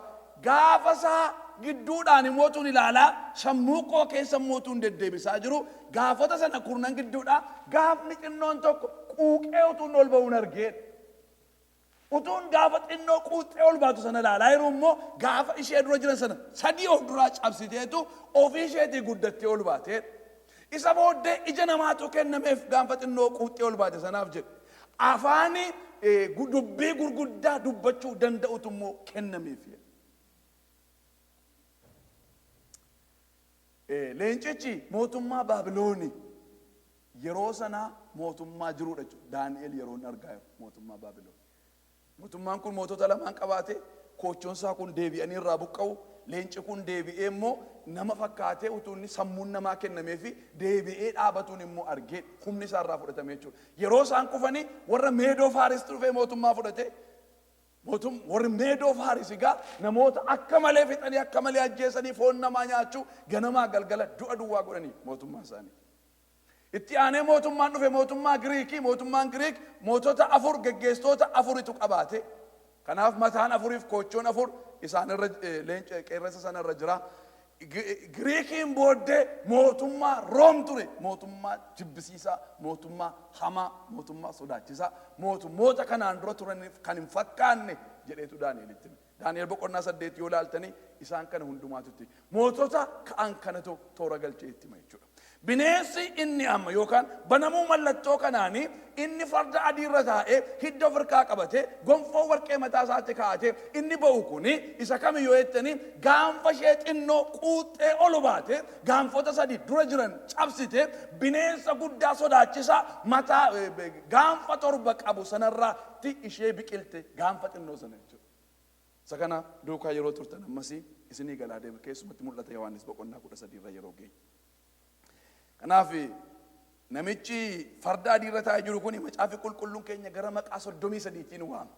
Gaafa isaa gidduudhaan mootuun ilaalaa sammuu koo keessa mootuun deddeebisaa jiru. Gaafota sana kurnan gidduudhaa gaafni xinnoon tokko quuqee utuun ol ba'uun argee. Utuun gaafa xinnoo quuxxee ol baatu sana ilaalaa yeroo immoo gaafa ishee dura jiran sana sadii of duraa cabsiteetu ofii isheetii guddattee ol baatee. Isa booddee ija namaatu kennameef gaafa xinnoo quuxxee ol baate sanaaf jedhe. Afaani dubbii gurguddaa dubbachuu danda'utu immoo kennameef. Leencichi mootummaa Baabiloonii yeroo sana mootummaa jiruudha jechuudha. Daani'el yeroo inni argaa jiru mootummaa Baabiloon. Mootummaan kun mootota lamaan qabaate, koochoon isaa kun deebi'anii irraa buqqa'u, leenci kun deebi'ee immoo nama fakkaatee utuu inni sammuun namaa kennamee fi deebi'ee dhaabatuun immoo argee humni isaa irraa fudhatame jechuudha. Yeroo isaan kufanii warra Meedoo Faarisitti dhufee mootummaa fudhate. Warri Meedoo Faarisi egaa namoota akka malee fixanii akka malee ajjeesanii foon namaa nyaachuu ganamaa galgala du'a duwwaa godhanii mootummaa isaanii. Itti aanee mootummaan dhufe mootummaa Giriikii. Mootummaan Giriik mootota afur geggeessitoota afuritu qabaate. Kanaaf mataan afuriif koochoon afur isaan irra qeerransa sana irra jira. Giriikiin booddee mootummaa Room ture. Mootummaa jibbisiisaa, mootummaa hamaa, mootummaa sodaachisaa, mootummoota kanaan dura turaniif kan hin fakkaanne jedheetu Daani'elitti. Daani'el boqonnaa 8 yoo ilaaltanii isaan kana hundumaatutti mootota ka'an kanatu toora galchee itti hima jechuudha. Bineensi inni amma yookaan banamuu mallattoo kanaanii inni farda adii irra taa'ee hidda ofirkaa qabatee gonfoo warqee mataa isaatti kaa'atee inni ba'u kuni isa kamiyyuu jettanii gaanfa ishee xinnoo quuxxee ol baate gaanfota sadii dura jiran cabsite bineensa guddaa sodaachisaa mataa gaanfa torba qabu sanarraatti ishee biqilte gaanfa xinnoo sana jechuudha. Isa kana duukaa yeroo turtan ammasii isinii galaa deema keessumatti mul'ata Yohaannis boqonnaa 13 irra yeroo geenye. Kanaaf namichi farda adii irra taa'ee jiru kun macaafi qulqulluun keenya gara maqaa 33tiin waama.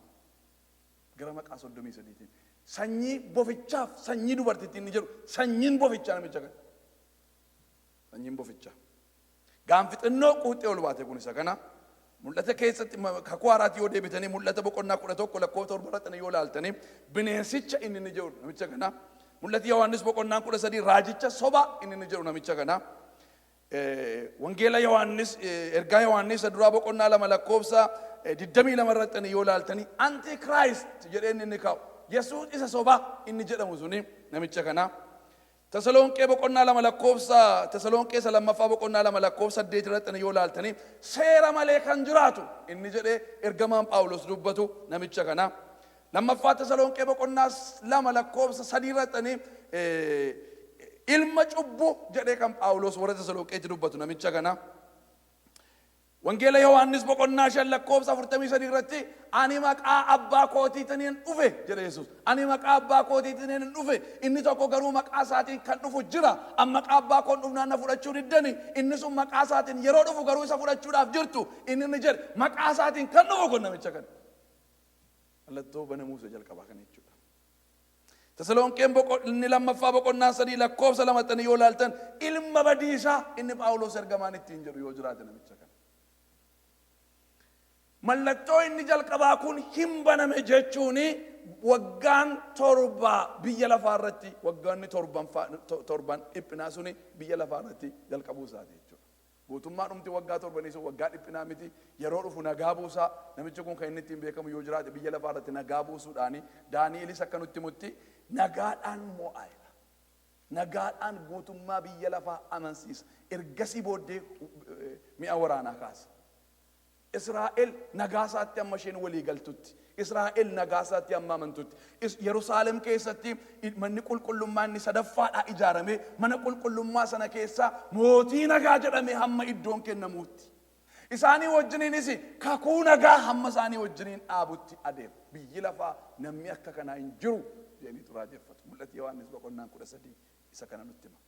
Gara maqaa 33tiin. Sanyii bofichaaf sanyii dubartittiin ni jedhu sanyiin bofichaa namicha kana. Sanyiin bofichaa. Gaanfi xinnoo quuxxee ol baate kun isa kana. Mul'ata keessatti kakuu haaraatti yoo deebitanii mul'ata boqonnaa 11 lakkoofsa 7 irratti yoo ilaaltanii bineensicha inni ni jedhu namicha kana. Mul'ati Yohaannis boqonnaa 13 raajicha soba inni ni jedhu namicha kana. Wangeela Yohaannis ergaa Yohaannis duraa boqonnaa 2 lakkoofsa 22 irratti yoo ilaaltanii Antikiraayist jedhee inni kaa'u Yesuus isa soba inni jedhamu suni namicha kana. Tasalonqee boqonnaa 2 lakkoofsa Tasalonqee lammaffaa boqonnaa 2 lakkoofsa 8 irratti yoo ilaaltanii seera malee kan jiraatu inni jedhee ergamaan Phaawulos dubbatu namicha kana. Lammaffaa Tasalonqee boqonnaa 2 lakkoofsa 3 irratti ilma cubbu jedhee kan Phaawulos warra Tasalonqeetti dubbatu namicha kana. Wangeela Yohaannis boqonnaa 5 lakkoofsa 43 irratti ani maqaa abbaa kootiitiin dhufe jedhe Yesuus. Ani maqaa abbaa kootiitiin dhufe inni tokko garuu maqaa isaatiin kan dhufu jira. Amma maqaa abbaa koon dhufnaan na fudhachuu diddani. Inni sun maqaa isaatiin yeroo dhufu garuu isa fudhachuudhaaf jirtu. Inni ni jedhe maqaa isaatiin kan dhufu kun namicha kana. Mallattoo banamuu isa jalqabaa kana jechuudha. Tasalonqeen inni lammaffaa boqonnaa 3 lakkoofsa 2 yoo ilaaltan ilma badiisaa inni Phaawulos ergamaan ittiin jedhu yoo jiraate namicha kana. Mallattoo inni jalqabaa kun hin baname jechuun waggaan torba biyya lafaa irratti waggaanni torban dhiphinaa suni biyya lafaa irratti jalqabuu isaati jechuudha. Gootummaa dhumti waggaa torbanii sun waggaa dhiphinaa miti yeroo dhufu nagaa buusaa namichi kun kan inni ittiin beekamu yoo jiraate biyya lafaa irratti nagaa buusuudhaani Daani'elis akka nutti mutti nagaadhaan mo'aayedha. Nagaadhaan gootummaa biyya lafaa amansiisa. Ergasii booddee mi'a waraanaa kaasa. Israa'el nagaasaatti amma isheen walii galtutti. Israa'el nagaasaatti amma amantutti. Yerusaalem keessatti manni qulqullummaa inni sadaffaadhaa ijaarame mana qulqullummaa sana keessa mootii nagaa jedhame hamma iddoon kennamuutti. Isaanii wajjiniinis kakuu nagaa hamma isaanii wajjiniin dhaabutti adeema. Biyyi lafaa namni akka kanaa hin jiru jedhanii xuraajeffatu. Mul'ati Yohaannis boqonnaan 13 isa kana nutti hima.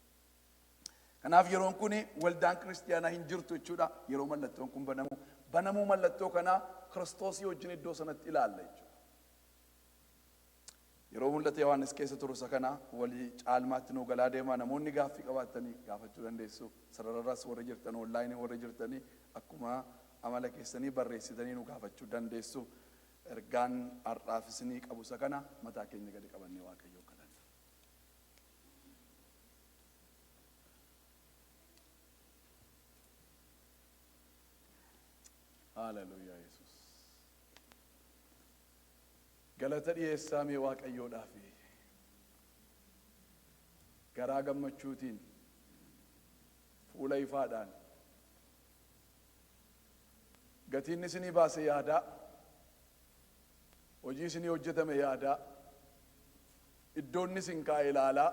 Kanaaf yeroon kun waldaan kiristiyaanaa hin jirtu jechuudha. Yeroo mallattoon kun banamu banamuu mallattoo kanaa Kiristoosii wajjin iddoo sanatti ilaalla jechuudha. Yeroo mul'ata Yohaannis keessa turu isa kana walii caalmaatti nuu galaa deemaa namoonni gaaffii qabaatanii gaafachuu dandeessu. Sarararras warri jirtan onlaayinii warri jirtanii akkuma amala keessanii barreessitanii nu gaafachuu dandeessu. Ergaan har'aaf isinii qabu isa kana mataa keenya gadi qabannee Waaqayyoo kadhanna. Haleluuyaa Yesuus. Galata dhiyeessaa mee Waaqayyoodhaaf garaa gammachuutiin fuula ifaadhaan gatiin isinii baase yaadaa hojii isinii hojjetame yaadaa iddoonni isin kaa'e ilaalaa